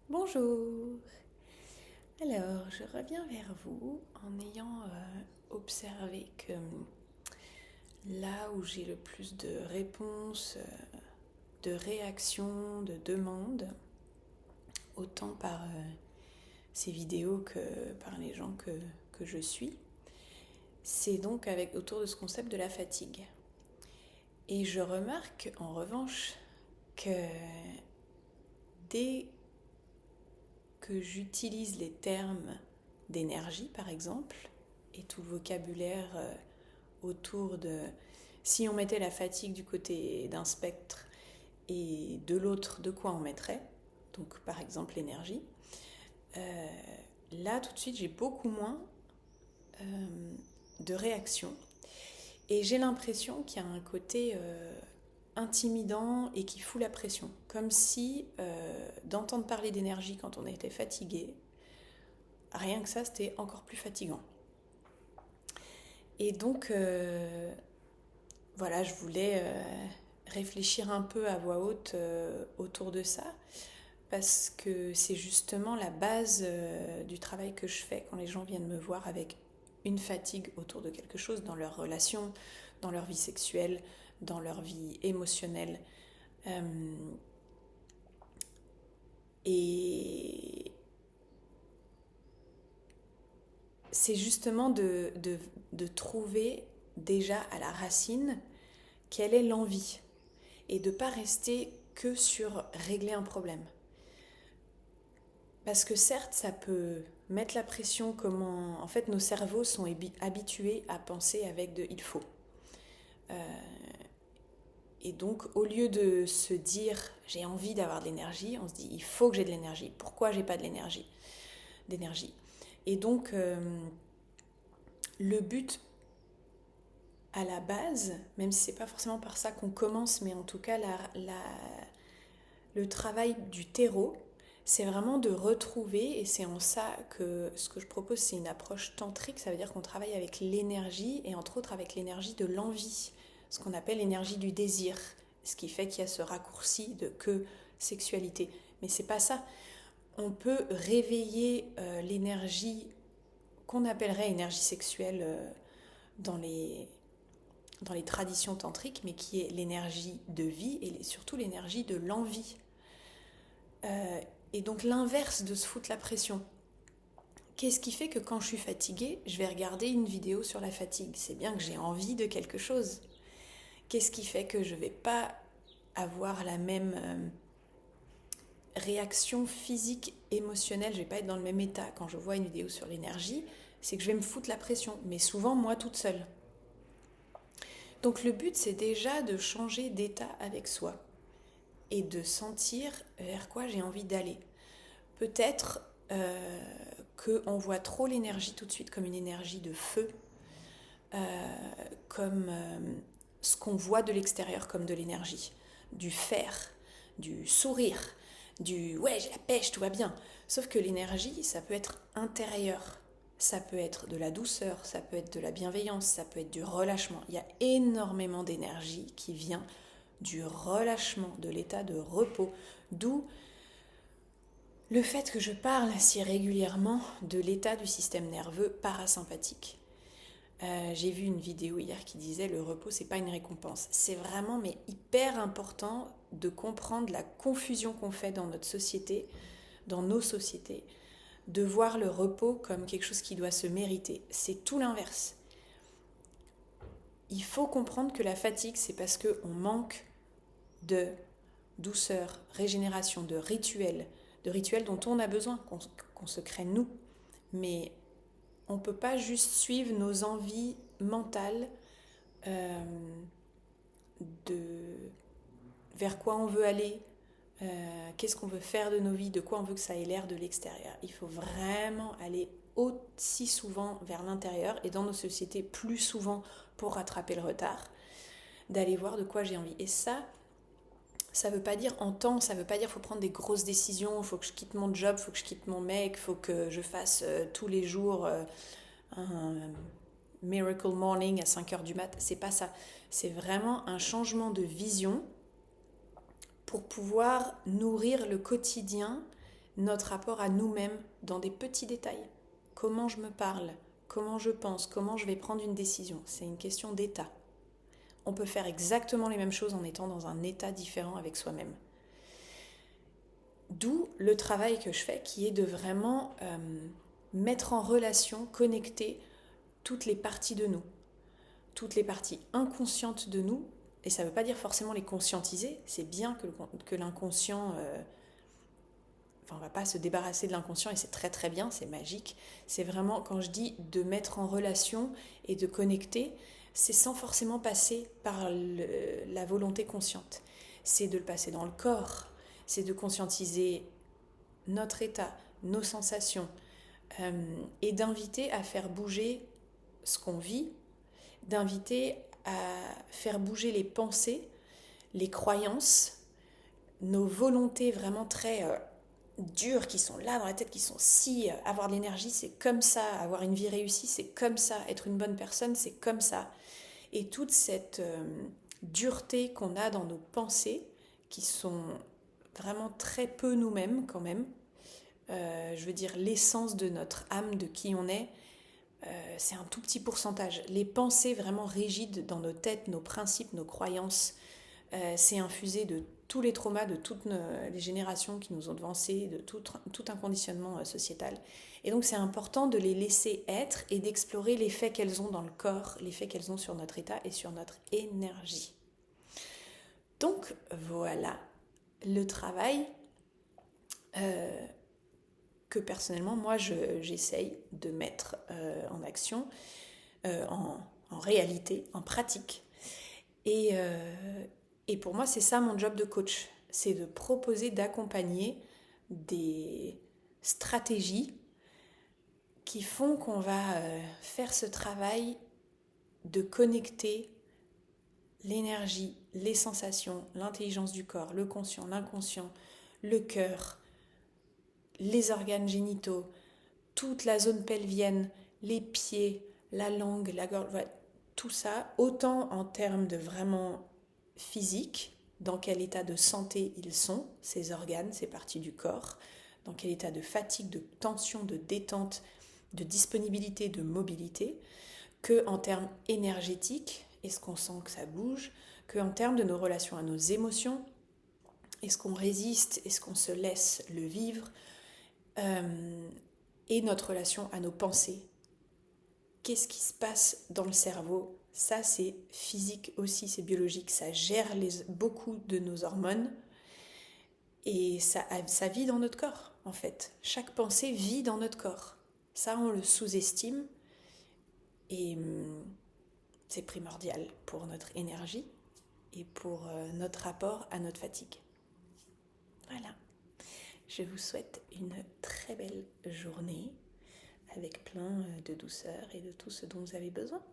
Bonjour. Alors, je reviens vers vous en ayant observé que là où j'ai le plus de réponses, de réactions, de demandes, autant par ces vidéos que par les gens que je suis, c'est donc autour de ce concept de la fatigue. Et je remarque en revanche que dès que j'utilise les termes d'énergie, par exemple, et tout le vocabulaire autour de... Si on mettait la fatigue du côté d'un spectre et de l'autre, de quoi on mettrait, donc par exemple l'énergie, euh, là tout de suite j'ai beaucoup moins de réactions. Et j'ai l'impression qu'il y a un côté intimidant et qui fout la pression. Comme si d'entendre parler d'énergie quand on était fatigué, rien que ça, c'était encore plus fatigant. Et donc, voilà, je voulais réfléchir un peu à voix haute autour de ça, parce que c'est justement la base du travail que je fais quand les gens viennent me voir avec une fatigue autour de quelque chose dans leur relation, dans leur vie sexuelle, dans leur vie émotionnelle. Euh, et c'est justement de trouver déjà à la racine quelle est l'envie et de ne pas rester que sur régler un problème. Parce que certes, ça peut mettre la pression, comment en fait nos cerveaux sont habitués à penser avec de il faut. Et donc au lieu de se dire j'ai envie d'avoir de l'énergie, on se dit il faut que j'ai de l'énergie. Pourquoi j'ai pas de d'énergie. Et donc le but à la base, même si c'est pas forcément par ça qu'on commence, mais en tout cas le travail du terreau, c'est vraiment de retrouver, et c'est en ça que ce que je propose, c'est une approche tantrique, ça veut dire qu'on travaille avec l'énergie, et entre autres avec l'énergie de l'envie, ce qu'on appelle l'énergie du désir, ce qui fait qu'il y a ce raccourci de que sexualité. Mais c'est pas ça. On peut réveiller l'énergie qu'on appellerait énergie sexuelle dans les, dans les traditions tantriques, mais qui est l'énergie de vie et surtout l'énergie de l'envie. Et donc l'inverse de se foutre la pression. Qu'est-ce qui fait que quand je suis fatiguée, je vais regarder une vidéo sur la fatigue? C'est bien que j'ai envie de quelque chose. Qu'est-ce qui fait que je ne vais pas avoir la même réaction physique, émotionnelle, je ne vais pas être dans le même état quand je vois une vidéo sur l'énergie? C'est que je vais me foutre la pression, mais souvent moi toute seule. Donc le but, c'est déjà de changer d'état avec soi et de sentir vers quoi j'ai envie d'aller. Peut-être qu'on voit trop l'énergie tout de suite comme une énergie de feu, comme ce qu'on voit de l'extérieur comme de l'énergie, du faire, du sourire, du ouais j'ai la pêche, tout va bien. Sauf que l'énergie, ça peut être intérieur, ça peut être de la douceur, ça peut être de la bienveillance, ça peut être du relâchement. Il y a énormément d'énergie qui vient du relâchement, de l'état de repos, d'où le fait que je parle si régulièrement de l'état du système nerveux parasympathique. J'ai vu une vidéo hier qui disait le repos c'est pas une récompense. C'est vraiment mais hyper important de comprendre la confusion qu'on fait dans notre société, dans nos sociétés, de voir le repos comme quelque chose qui doit se mériter. C'est tout l'inverse. Il faut comprendre que la fatigue c'est parce qu'on manque de douceur, régénération, de rituels dont on a besoin, qu'on se crée nous. Mais on ne peut pas juste suivre nos envies mentales euh, de vers quoi on veut aller, qu'est-ce qu'on veut faire de nos vies, de quoi on veut que ça ait l'air de l'extérieur. Il faut vraiment aller aussi souvent vers l'intérieur et dans nos sociétés plus souvent pour rattraper le retard, d'aller voir de quoi j'ai envie. Et ça veut pas dire en temps, ça veut pas dire faut prendre des grosses décisions, faut que je quitte mon job, faut que je quitte mon mec, faut que je fasse tous les jours un miracle morning à 5 heures du mat. C'est pas ça. C'est vraiment un changement de vision pour pouvoir nourrir le quotidien notre rapport à nous-mêmes dans des petits détails. Comment je me parle, comment je pense, comment je vais prendre une décision. C'est une question d'état. On peut faire exactement les mêmes choses en étant dans un état différent avec soi-même. D'où le travail que je fais qui est de vraiment mettre en relation, connecter toutes les parties de nous, toutes les parties inconscientes de nous. Et ça ne veut pas dire forcément les conscientiser, c'est bien que l'inconscient... on ne va pas se débarrasser de l'inconscient et c'est très très bien, c'est magique. C'est vraiment, quand je dis de mettre en relation et de connecter, c'est sans forcément passer par la volonté consciente. C'est de le passer dans le corps, c'est de conscientiser notre état, nos sensations, et d'inviter à faire bouger ce qu'on vit, d'inviter à faire bouger les pensées, les croyances, nos volontés vraiment très dures qui sont là dans la tête, qui sont si, avoir de l'énergie c'est comme ça, avoir une vie réussie c'est comme ça, être une bonne personne c'est comme ça. Et toute cette dureté qu'on a dans nos pensées, qui sont vraiment très peu nous-mêmes quand même, je veux dire l'essence de notre âme, de qui on est, c'est un tout petit pourcentage. Les pensées vraiment rigides dans nos têtes, nos principes, nos croyances, c'est infusé de tous les traumas de toutes les générations qui nous ont devancés, de tout un conditionnement sociétal. Et donc c'est important de les laisser être et d'explorer l'effet qu'elles ont dans le corps, l'effet qu'elles ont sur notre état et sur notre énergie. Donc voilà le travail que personnellement moi j'essaye de mettre en action, en réalité, en pratique. Et pour moi, c'est ça mon job de coach. C'est de proposer, d'accompagner des stratégies qui font qu'on va faire ce travail de connecter l'énergie, les sensations, l'intelligence du corps, le conscient, l'inconscient, le cœur, les organes génitaux, toute la zone pelvienne, les pieds, la langue, la gorge, voilà, tout ça, autant en termes de vraiment physique, dans quel état de santé ils sont, ces organes, ces parties du corps, dans quel état de fatigue, de tension, de détente, de disponibilité, de mobilité, que en termes énergétiques, est-ce qu'on sent que ça bouge, que en termes de nos relations à nos émotions, est-ce qu'on résiste, est-ce qu'on se laisse le vivre, et notre relation à nos pensées. Qu'est-ce qui se passe dans le cerveau? Ça, c'est physique aussi, c'est biologique. Ça gère beaucoup de nos hormones et ça vit dans notre corps, en fait. Chaque pensée vit dans notre corps. Ça, on le sous-estime et c'est primordial pour notre énergie et pour notre rapport à notre fatigue. Voilà. Je vous souhaite une très belle journée avec plein de douceur et de tout ce dont vous avez besoin.